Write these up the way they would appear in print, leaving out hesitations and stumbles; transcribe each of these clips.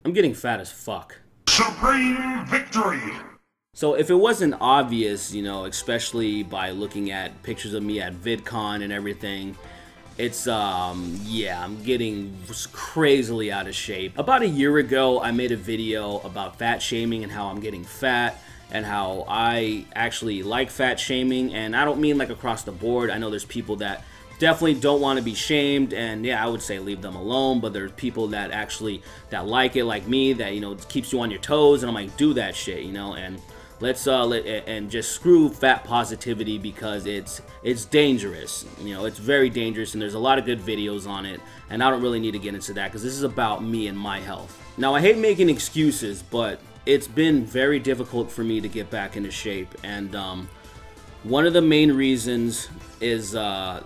I'm getting fat as fuck. Supreme victory! So if it wasn't obvious, you know, especially by looking at pictures of me at VidCon and everything, it's, yeah, I'm getting crazily out of shape. About a year ago, I made a video about fat shaming and how I'm getting fat and how I actually like fat shaming, and I don't mean like across the board. I know there's people that definitely don't want to be shamed, and yeah, I would say leave them alone, but there's people that actually that like it, like me, that, you know, it keeps you on your toes, and I'm like, do that shit, you know. And let's and just screw fat positivity, because it's dangerous, you know. It's very dangerous, and there's a lot of good videos on it, and I don't really need to get into that because this is about me and my health. Now, I hate making excuses, but it's been very difficult for me to get back into shape, and one of the main reasons is I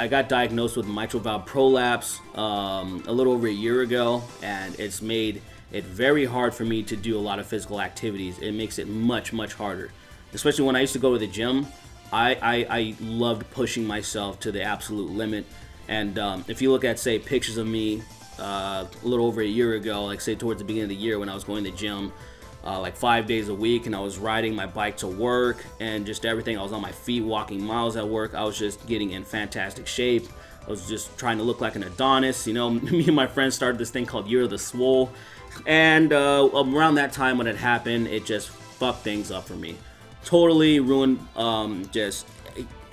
got diagnosed with mitral valve prolapse a little over a year ago, and it's made it very hard for me to do a lot of physical activities. It makes it much harder, especially when I used to go to the gym. I loved pushing myself to the absolute limit, and if you look at, say, pictures of me a little over a year ago, like say towards the beginning of the year when I was going to the gym like 5 days a week, and I was riding my bike to work and just everything. I was on my feet walking miles at work. I was just getting in fantastic shape. I was just trying to look like an Adonis, you know. Me and my friends started this thing called Year of the Swole, and around that time when it happened, it just fucked things up for me. Totally ruined, just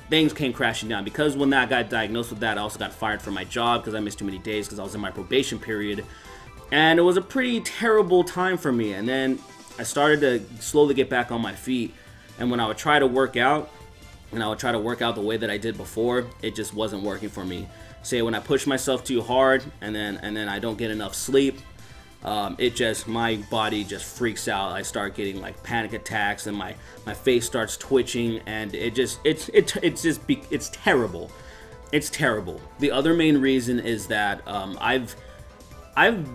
things came crashing down, because when I got diagnosed with that, I also got fired from my job because I missed too many days because I was in my probation period, and it was a pretty terrible time for me. And then I started to slowly get back on my feet, and when I would try to work out, and I would try to work out the way that I did before, it just wasn't working for me. Say when I push myself too hard, and then I don't get enough sleep, my body just freaks out. I start getting like panic attacks, and my face starts twitching, and it's terrible. It's terrible. The other main reason is that I've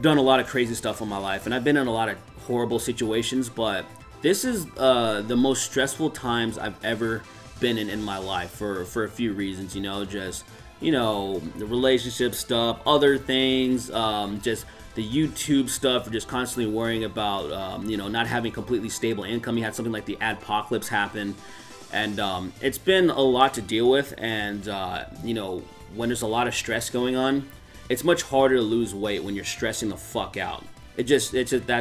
done a lot of crazy stuff in my life, and I've been in a lot of horrible situations, but this is the most stressful times I've ever been in my life for a few reasons, you know. Just, you know, the relationship stuff, other things, just the YouTube stuff, just constantly worrying about, you know, not having completely stable income. You had something like the adpocalypse happen, and it's been a lot to deal with. And you know, when there's a lot of stress going on, it's much harder to lose weight when you're stressing the fuck out. That's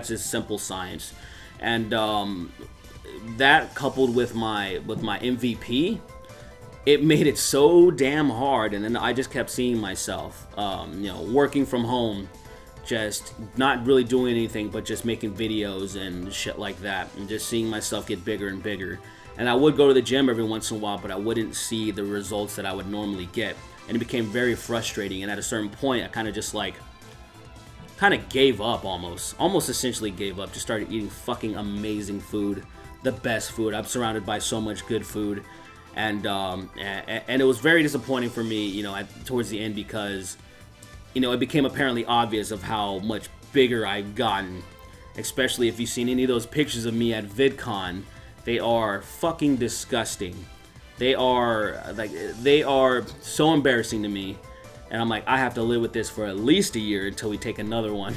just simple science. And that coupled with my MVP, it made it so damn hard. And then I just kept seeing myself, you know, working from home, just not really doing anything but just making videos and shit like that, and just seeing myself get bigger and bigger. And I would go to the gym every once in a while, but I wouldn't see the results that I would normally get, and it became very frustrating. And at a certain point, I kind of just like gave up, almost essentially gave up. Just started eating fucking amazing food, the best food. I'm surrounded by so much good food, and it was very disappointing for me, you know, towards the end, because, you know, it became apparently obvious of how much bigger I've gotten. Especially if you've seen any of those pictures of me at VidCon, they are fucking disgusting. They are so embarrassing to me. And I'm like, I have to live with this for at least a year until we take another one.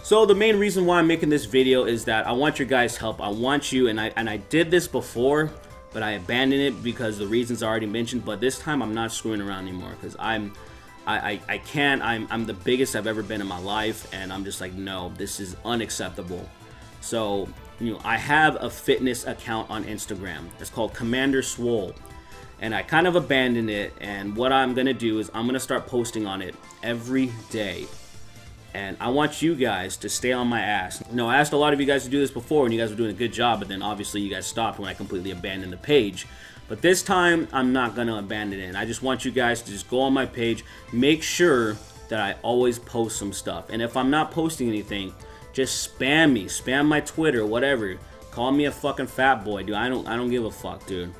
So the main reason why I'm making this video is that I want your guys' help. I want you, and I did this before, but I abandoned it because the reasons I already mentioned. But this time I'm not screwing around anymore, because I'm the biggest I've ever been in my life, and I'm just like, no, this is unacceptable. So, you know, I have a fitness account on Instagram. It's called Commander Swole. And I kind of abandoned it, and what I'm going to do is I'm going to start posting on it every day. And I want you guys to stay on my ass. You know, I asked a lot of you guys to do this before, and you guys were doing a good job, but then obviously you guys stopped when I completely abandoned the page. But this time, I'm not going to abandon it. And I just want you guys to just go on my page, make sure that I always post some stuff. And if I'm not posting anything, just spam me, spam my Twitter, whatever. Call me a fucking fat boy, dude. I don't give a fuck, dude.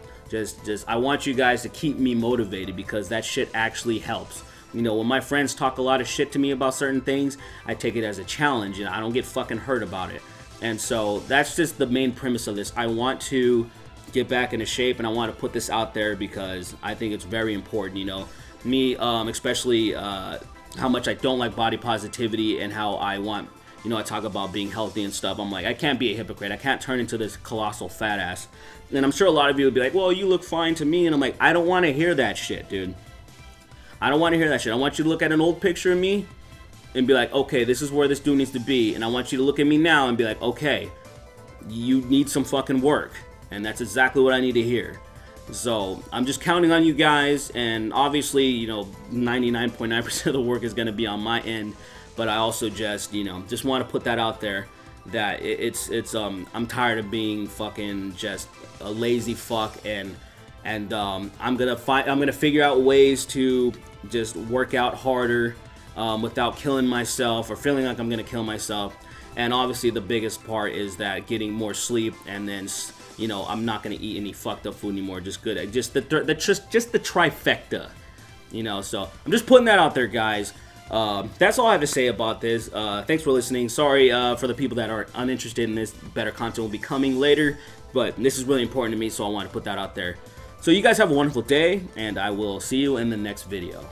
I want you guys to keep me motivated, because that shit actually helps. You know, when my friends talk a lot of shit to me about certain things, I take it as a challenge, and I don't get fucking hurt about it. And so that's just the main premise of this. I want to get back into shape, and I want to put this out there because I think it's very important. You know, me, especially how much I don't like body positivity, and how I want you know, I talk about being healthy and stuff. I'm like, I can't be a hypocrite. I can't turn into this colossal fat ass. And I'm sure a lot of you would be like, well, you look fine to me. And I'm like, I don't want to hear that shit, dude. I don't want to hear that shit. I want you to look at an old picture of me and be like, okay, this is where this dude needs to be. And I want you to look at me now and be like, okay, you need some fucking work. And that's exactly what I need to hear. So I'm just counting on you guys, and obviously, you know, 99.9% of the work is going to be on my end, but I also just, you know, just want to put that out there that I'm tired of being fucking just a lazy fuck, and I'm gonna figure out ways to just work out harder without killing myself or feeling like I'm gonna kill myself. And obviously the biggest part is that getting more sleep, and then, you know, I'm not gonna eat any fucked up food anymore. Just the trifecta, you know. So I'm just putting that out there, guys. That's all I have to say about this. Thanks for listening. Sorry for the people that are uninterested in this. Better content will be coming later, but this is really important to me, so I want to put that out there. So you guys have a wonderful day, and I will see you in the next video.